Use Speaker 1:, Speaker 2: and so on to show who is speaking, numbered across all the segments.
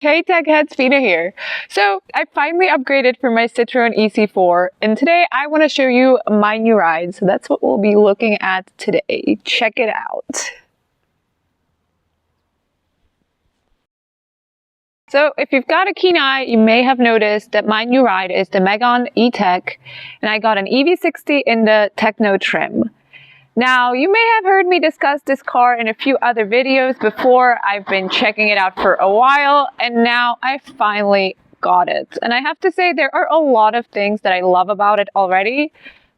Speaker 1: Hey Tech Heads, Fina here. So I finally upgraded for my Citroen EC4 and today I want to show you my new ride. So that's what we'll be looking at today. Check it out. So if you've got a keen eye, you may have noticed that my new ride is the Megane E-Tech and I got an EV60 in the Techno trim. Now, you may have heard me discuss this car in a few other videos before. I've been checking it out for a while, and now I finally got it. And I have to say, there are a lot of things that I love about it already.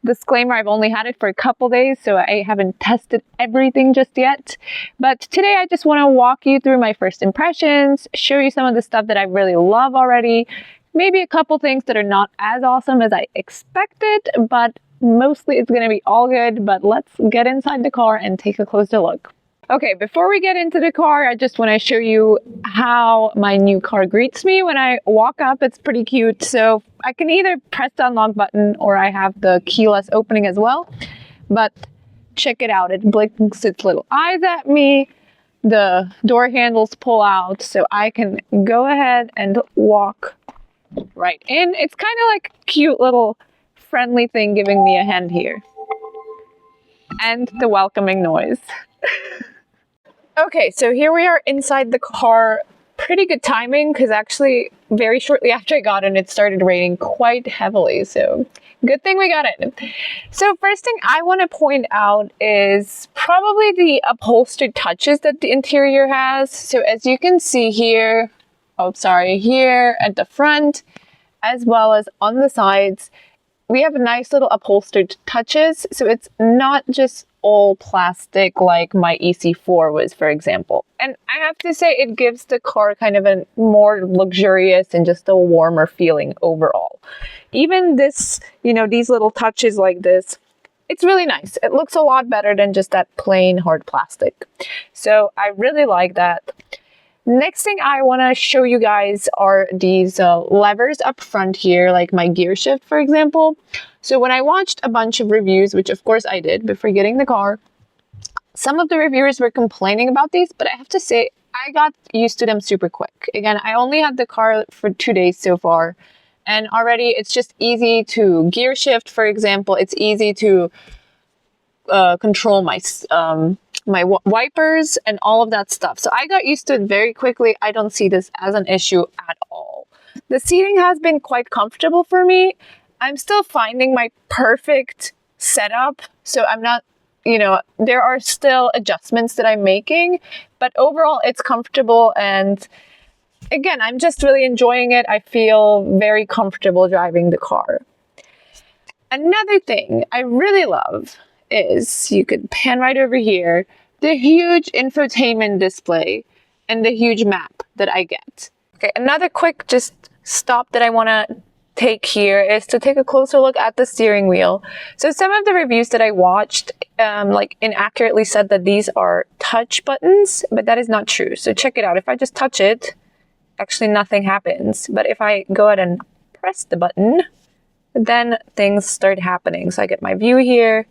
Speaker 1: Disclaimer, I've only had it for a couple days, so I haven't tested everything just yet. But today, I just want to walk you through my first impressions, show you some of the stuff that I really love already, maybe a couple things that are not as awesome as I expected, but mostly it's going to be all good. But let's get inside the car and take a closer look. Okay, before we get into the car, I just want to show you how my new car greets me when I walk up. It's pretty cute. So I can either press the unlock button or I have the keyless opening as well. But check it out. It blinks its little eyes at me. The door handles pull out so I can go ahead and walk right in. It's kind of like a cute little friendly thing giving me a hand here. And the welcoming noise. Okay, so here we are inside the car. Pretty good timing because actually very shortly after I got in, it started raining quite heavily. So good thing we got in. So first thing I want to point out is probably the upholstered touches that the interior has. So as you can see here, here at the front, as well as on the sides, we have nice little upholstered touches. So it's not just all plastic like my EC4 was, for example. And I have to say it gives the car kind of a more luxurious and just a warmer feeling overall. Even this, these little touches like this, it's really nice. It looks a lot better than just that plain hard plastic. So I really like that. Next thing I want to show you guys are these levers up front here, like my gear shift, for example. So when I watched a bunch of reviews, which of course I did before getting the car, some of the reviewers were complaining about these, but I have to say I got used to them super quick. Again, I only had the car for 2 days so far, and already it's just easy to gear shift, for example. It's easy to control my wipers and all of that stuff. So I got used to it very quickly. I don't see this as an issue at all. The seating has been quite comfortable for me. I'm still finding my perfect setup. So I'm not, there are still adjustments that I'm making, but overall it's comfortable. And again, I'm just really enjoying it. I feel very comfortable driving the car. Another thing I really love is, you could pan right over here, the huge infotainment display and the huge map that I get. Okay, another quick just stop that I want to take here is to take a closer look at the steering wheel. So some of the reviews that I watched inaccurately said that these are touch buttons, but that is not true. So check it out. If I just touch it, actually nothing happens. But if I go ahead and press the button, then things start happening. So I get my view here.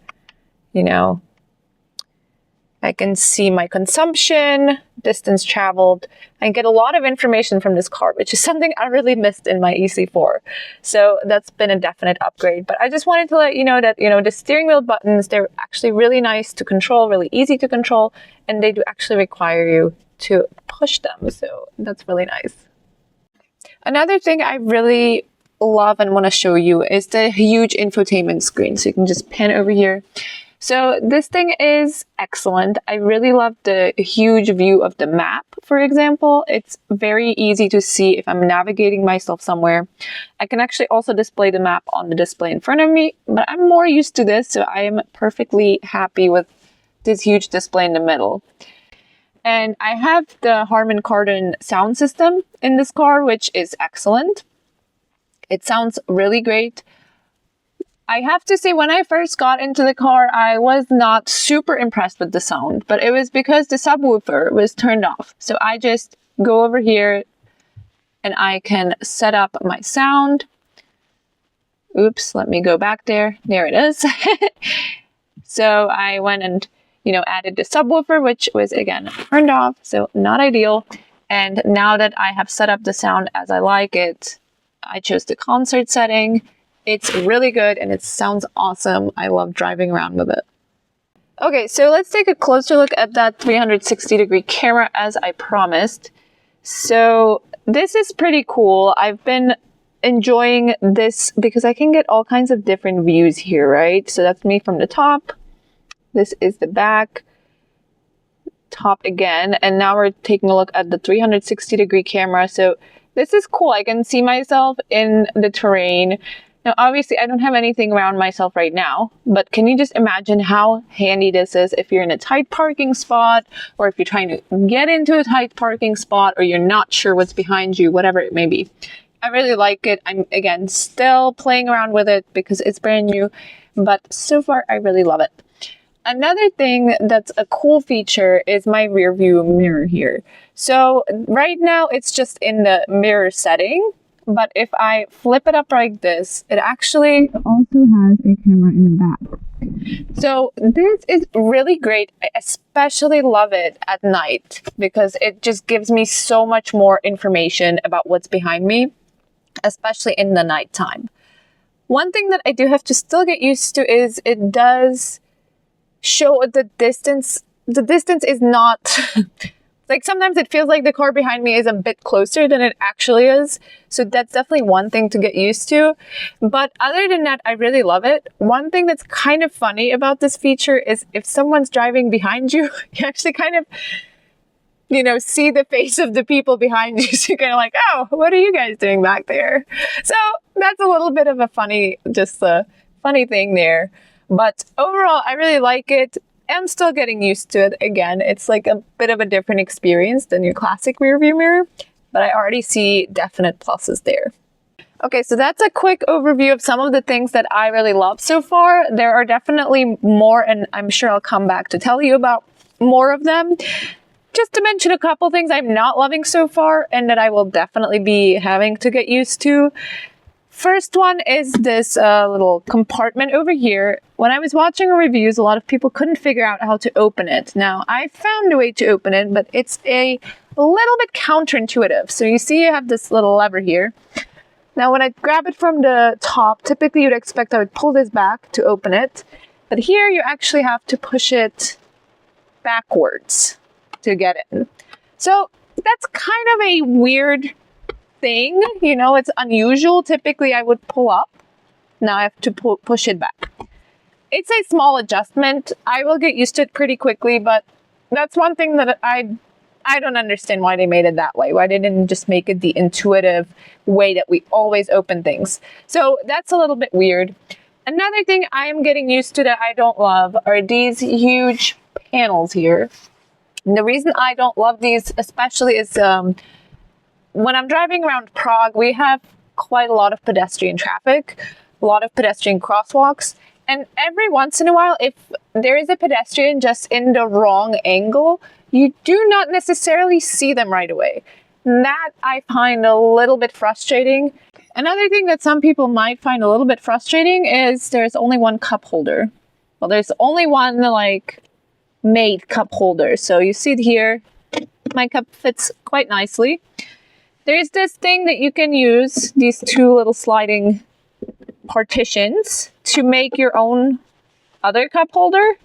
Speaker 1: I can see my consumption, distance traveled, and get a lot of information from this car, which is something I really missed in my EC4. So that's been a definite upgrade. But I just wanted to let you know that, the steering wheel buttons, they're actually really nice to control, really easy to control, and they do actually require you to push them. So that's really nice. Another thing I really love and want to show you is the huge infotainment screen. So you can just pan over here. So this thing is excellent. I really love the huge view of the map, for example. It's very easy to see if I'm navigating myself somewhere. I can actually also display the map on the display in front of me, but I'm more used to this, so I am perfectly happy with this huge display in the middle. And I have the Harman Kardon sound system in this car, which is excellent. It sounds really great. I have to say, when I first got into the car, I was not super impressed with the sound, but it was because the subwoofer was turned off. So I just go over here and I can set up my sound. Oops, let me go back there. There it is. So I went and, added the subwoofer, which was again turned off. So not ideal. And now that I have set up the sound as I like it, I chose the concert setting. It's really good and it sounds awesome. I love driving around with it. Okay, so let's take a closer look at that 360-degree camera as I promised. So this is pretty cool. I've been enjoying this because I can get all kinds of different views here, right? So that's me from the top. This is the back. Top again. And now we're taking a look at the 360-degree camera. So this is cool. I can see myself in the terrain. Now, obviously, I don't have anything around myself right now, but can you just imagine how handy this is if you're in a tight parking spot, or if you're trying to get into a tight parking spot, or you're not sure what's behind you, whatever it may be. I really like it. I'm, again, still playing around with it because it's brand new, but so far, I really love it. Another thing that's a cool feature is my rear view mirror here. So right now it's just in the mirror setting, but if I flip it up like this, it actually also has a camera in the back. So this is really great. I especially love it at night because it just gives me so much more information about what's behind me, especially in the nighttime. One thing that I do have to still get used to is it does show the distance. The distance is not like, sometimes it feels like the car behind me is a bit closer than it actually is. So that's definitely one thing to get used to. But other than that, I really love it. One thing that's kind of funny about this feature is if someone's driving behind you, you actually kind of, you know, see the face of the people behind you. So you're kind of like, oh, what are you guys doing back there? So that's a little bit of a funny, just a funny thing there. But overall, I really like it. I'm still getting used to it. Again, it's like a bit of a different experience than your classic rear view mirror, but I already see definite pluses there. Okay, so that's a quick overview of some of the things that I really love so far. There are definitely more, and I'm sure I'll come back to tell you about more of them. Just to mention a couple things I'm not loving so far and that I will definitely be having to get used to. First one is this little compartment over here. When I was watching reviews, a lot of people couldn't figure out how to open it. Now, I found a way to open it, but it's a little bit counterintuitive. So you see you have this little lever here. Now, when I grab it from the top, typically you'd expect I would pull this back to open it. But here you actually have to push it backwards to get in. So that's kind of a weird thing, you know, it's unusual. Typically I would pull up. Now I have to push it back. It's a small adjustment. I will get used to it pretty quickly, but that's one thing that I don't understand why they made it that way. Why they didn't just make it the intuitive way that we always open things. So that's a little bit weird. Another thing I am getting used to that I don't love are these huge panels here. And the reason I don't love these especially is when I'm driving around Prague, we have quite a lot of pedestrian traffic, a lot of pedestrian crosswalks. And every once in a while, if there is a pedestrian just in the wrong angle, you do not necessarily see them right away. That I find a little bit frustrating. Another thing that some people might find a little bit frustrating is there's only one cup holder. Well, there's only one like made cup holder. So you see it here, my cup fits quite nicely. There's this thing that you can use, these two little sliding partitions, to make your own other cup holder.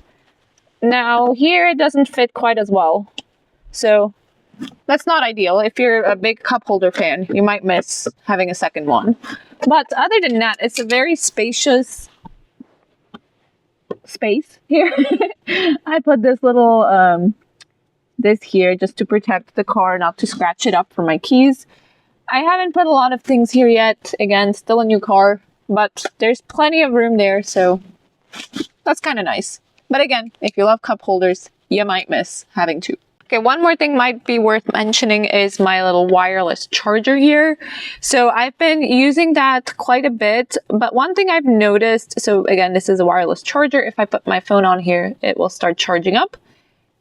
Speaker 1: Now here it doesn't fit quite as well. So that's not ideal. If you're a big cup holder fan, you might miss having a second one. But other than that, it's a very spacious space here. I put this little this here just to protect the car, not to scratch it up for my keys. I haven't put a lot of things here yet. Again, still a new car, but there's plenty of room there, so that's kind of nice. But again, if you love cup holders, you might miss having two. Okay, one more thing might be worth mentioning is my little wireless charger here. So I've been using that quite a bit, but one thing I've noticed, so again, this is a wireless charger. If I put my phone on here, it will start charging up.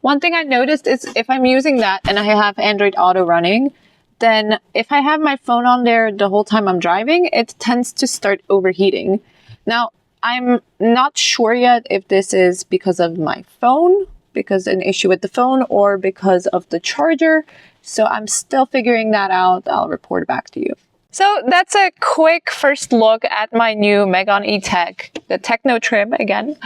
Speaker 1: One thing I noticed is if I'm using that and I have Android Auto running, then if I have my phone on there the whole time I'm driving, it tends to start overheating. Now, I'm not sure yet if this is because of my phone, because an issue with the phone, or because of the charger. So I'm still figuring that out. I'll report back to you. So that's a quick first look at my new Megane E-Tech, the Techno trim again.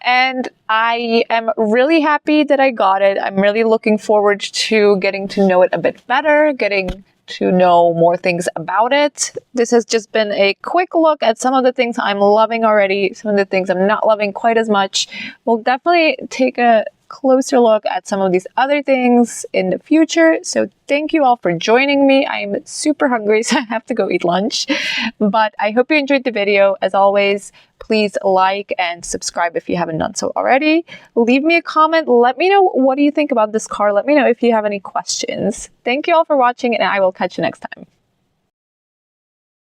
Speaker 1: And I am really happy that I got it. I'm really looking forward to getting to know it a bit better, getting to know more things about it. This has just been a quick look at some of the things I'm loving already, some of the things I'm not loving quite as much. We'll definitely take a closer look at some of these other things in the future. So thank you all for joining me. I'm super hungry, so I have to go eat lunch. But I hope you enjoyed the video. As always, please like and subscribe if you haven't done so already. Leave me a comment. Let me know what do you think about this car. Let me know if you have any questions. Thank you all for watching, and I will catch you next time.